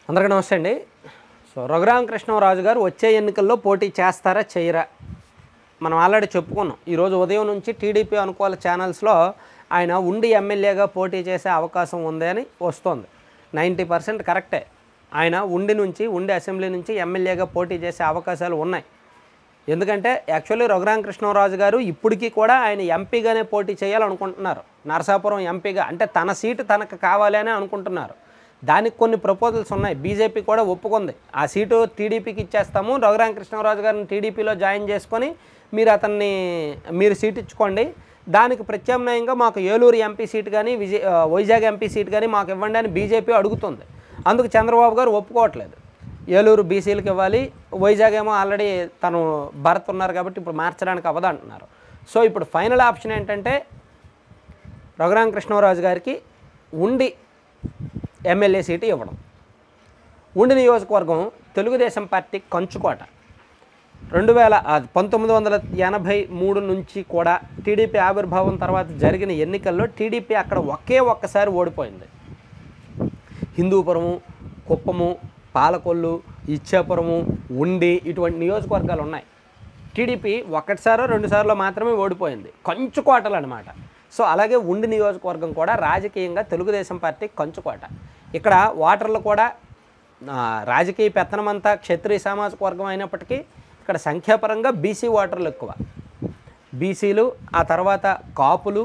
అందరికీ నమస్తే అండి. సో రఘురామకృష్ణరాజు గారు వచ్చే ఎన్నికల్లో పోటీ చేస్తారా చేయరా మనం ఆల్రెడీ చెప్పుకున్నాం. ఈరోజు ఉదయం నుంచి టీడీపీ అనుకూల ఛానల్స్లో ఆయన ఉండి ఎమ్మెల్యేగా పోటీ చేసే అవకాశం ఉంది అని వస్తుంది. 90% కరెక్టే. ఆయన ఉండి అసెంబ్లీ నుంచి ఎమ్మెల్యేగా పోటీ చేసే అవకాశాలు ఉన్నాయి. ఎందుకంటే యాక్చువల్లీ రఘురామకృష్ణరాజు గారు ఇప్పటికీ కూడా ఆయన ఎంపీగానే పోటీ చేయాలనుకుంటున్నారు. నరసాపురం ఎంపీగా, అంటే తన సీటు తనకు కావాలి అని అనుకుంటున్నారు. దానికి కొన్ని ప్రపోజల్స్ ఉన్నాయి. బీజేపీ కూడా ఒప్పుకుంది. ఆ సీటు టీడీపీకి ఇచ్చేస్తాము, రఘురామకృష్ణరాజు గారిని టీడీపీలో జాయిన్ చేసుకొని మీరు సీట్ ఇచ్చుకోండి, దానికి ప్రత్యామ్నాయంగా మాకు ఏలూరు ఎంపీ సీట్ కానీ వైజాగ్ ఎంపీ సీట్ కానీ మాకు ఇవ్వండి అని బీజేపీ అడుగుతుంది. అందుకు చంద్రబాబు గారు ఒప్పుకోవట్లేదు. ఏలూరు బీసీలకు ఇవ్వాలి, వైజాగ్ ఏమో ఆల్రెడీ తను భరత్ ఉన్నారు కాబట్టి ఇప్పుడు మార్చడానికి అవ్వదు అంటున్నారు. సో ఇప్పుడు ఫైనల్ ఆప్షన్ ఏంటంటే రఘురామకృష్ణరాజు గారికి ఉండి ఎమ్మెల్యే సీటు ఇవ్వడం. ఉండి నియోజకవర్గం తెలుగుదేశం పార్టీ కంచుకోట. 1983 నుంచి కూడా టీడీపీ ఆవిర్భావం తర్వాత జరిగిన ఎన్నికల్లో టీడీపీ అక్కడ ఒక్కసారి ఓడిపోయింది. హిందూపురము, కుప్పము, పాలకొల్లు, ఇచ్చాపురము, ఉండి ఇటువంటి నియోజకవర్గాలు ఉన్నాయి. టీడీపీ 1-2 మాత్రమే ఓడిపోయింది. కంచుకోటలు అనమాట. సో అలాగే ఉండి నియోజకవర్గం కూడా రాజకీయంగా తెలుగుదేశం పార్టీ కంచుకోట. ఇక్కడ ఓటర్లు కూడా రాజకీయ పెత్తనమంతా క్షత్రియ సామాజిక వర్గం అయినప్పటికీ ఇక్కడ సంఖ్యాపరంగా బీసీ ఓటర్లు ఎక్కువ. బీసీలు, ఆ తర్వాత కాపులు,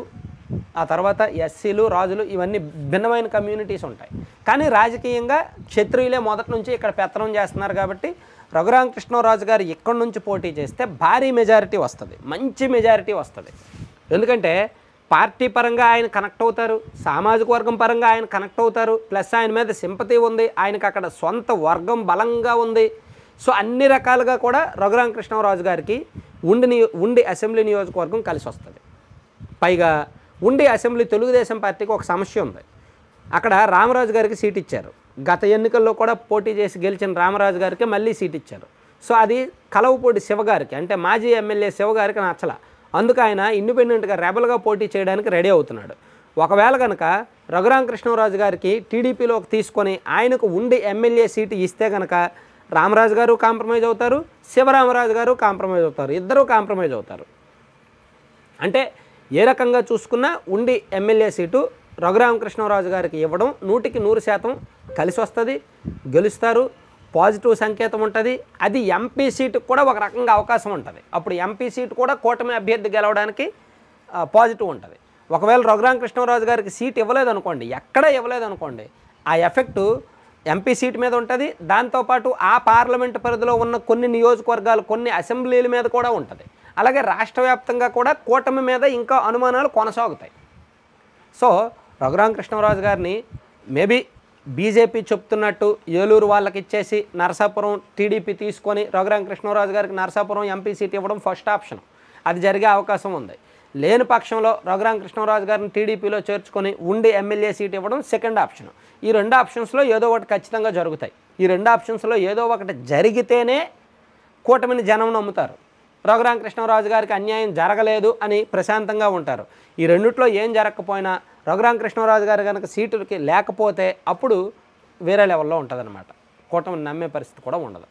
ఆ తర్వాత ఎస్సీలు, రాజులు, ఇవన్నీ భిన్నమైన కమ్యూనిటీస్ ఉంటాయి. కానీ రాజకీయంగా క్షత్రియులే మొదటి నుంచి ఇక్కడ పెత్తనం చేస్తున్నారు. కాబట్టి రఘురామకృష్ణరాజు గారు ఇక్కడి నుంచి పోటీ చేస్తే భారీ మెజారిటీ వస్తుంది, మంచి మెజారిటీ వస్తుంది. ఎందుకంటే పార్టీ పరంగా ఆయన కనెక్ట్ అవుతారు, సామాజిక వర్గం పరంగా ఆయన కనెక్ట్ అవుతారు, ప్లస్ ఆయన మీద సింపతి ఉంది, ఆయనకు అక్కడ సొంత వర్గం బలంగా ఉంది. సో అన్ని రకాలుగా కూడా రఘురామకృష్ణరాజు గారికి ఉండి అసెంబ్లీ నియోజకవర్గం కలిసి వస్తుంది. పైగా ఉండి అసెంబ్లీ తెలుగుదేశం పార్టీకి ఒక సమస్య ఉంది. అక్కడ రామరాజు గారికి సీట్ ఇచ్చారు. గత ఎన్నికల్లో కూడా పోటీ చేసి గెలిచిన రామరాజు గారికి మళ్ళీ సీట్ ఇచ్చారు. సో అది కలవపూడి శివగారికి, అంటే మాజీ ఎమ్మెల్యే శివగారికి నచ్చల. అందుకు ఆయన ఇండిపెండెంట్గా రెబల్గా పోటీ చేయడానికి రెడీ అవుతున్నాడు. ఒకవేళ కనుక రఘురామకృష్ణరాజు గారికి టీడీపీలోకి తీసుకొని ఆయనకు ఉండి ఎమ్మెల్యే సీటు ఇస్తే కనుక రామరాజు గారు కాంప్రమైజ్ అవుతారు, శివరామరాజు గారు కాంప్రమైజ్ అవుతారు, ఇద్దరూ కాంప్రమైజ్ అవుతారు. అంటే ఏ రకంగా చూసుకున్నా ఉండి ఎమ్మెల్యే సీటు రఘురామకృష్ణరాజు గారికి ఇవ్వడం 100% కలిసి వస్తుంది, గెలుస్తారు, పాజిటివ్ సంకేతం ఉంటుంది. అది ఎంపీ సీటుకు కూడా ఒక రకంగా అవకాశం ఉంటుంది. అప్పుడు ఎంపీ సీటు కూడా కూటమి అభ్యర్థి గెలవడానికి పాజిటివ్ ఉంటుంది. ఒకవేళ రఘురామకృష్ణరాజు గారికి సీట్ ఇవ్వలేదనుకోండి, ఎక్కడా ఇవ్వలేదనుకోండి, ఆ ఎఫెక్టు ఎంపీ సీటు మీద ఉంటుంది. దాంతోపాటు ఆ పార్లమెంటు పరిధిలో ఉన్న కొన్ని నియోజకవర్గాలు, కొన్ని అసెంబ్లీల మీద కూడా ఉంటుంది. అలాగే రాష్ట్ర వ్యాప్తంగా కూడా కూటమి మీద ఇంకా అనుమానాలు కొనసాగుతాయి. సో రఘురామకృష్ణరాజు గారిని మేబీ బీజేపీ చెప్తున్నట్టు ఏలూరు వాళ్ళకి ఇచ్చేసి నరసాపురం టీడీపీ తీసుకొని రఘురామకృష్ణరాజు గారికి నరసాపురం ఎంపీ సీట్ ఇవ్వడం ఫస్ట్ ఆప్షన్. అది జరిగే అవకాశం ఉంది. లేని పక్షంలో రఘురామకృష్ణరాజు గారిని టీడీపీలో చేర్చుకొని ఉండి ఎమ్మెల్యే సీట్ ఇవ్వడం సెకండ్ ఆప్షన్. ఈ 2 ఆప్షన్స్లో ఏదో ఒకటి ఖచ్చితంగా జరుగుతాయి. ఈ 2 ఆప్షన్స్లో ఏదో ఒకటి జరిగితేనే కూటమిని జనం నమ్ముతారు. రఘురామకృష్ణరాజు గారికి అన్యాయం జరగలేదు అని ప్రశాంతంగా ఉంటారు. ఈ రెండిట్లో ఏం జరగకపోయినా రఘురామకృష్ణరాజు గారు కనుక సీటులకి లేకపోతే అప్పుడు వేరే లెవెల్లో ఉంటుందన్నమాట. కూటమిని నమ్మే పరిస్థితి కూడా ఉండదు.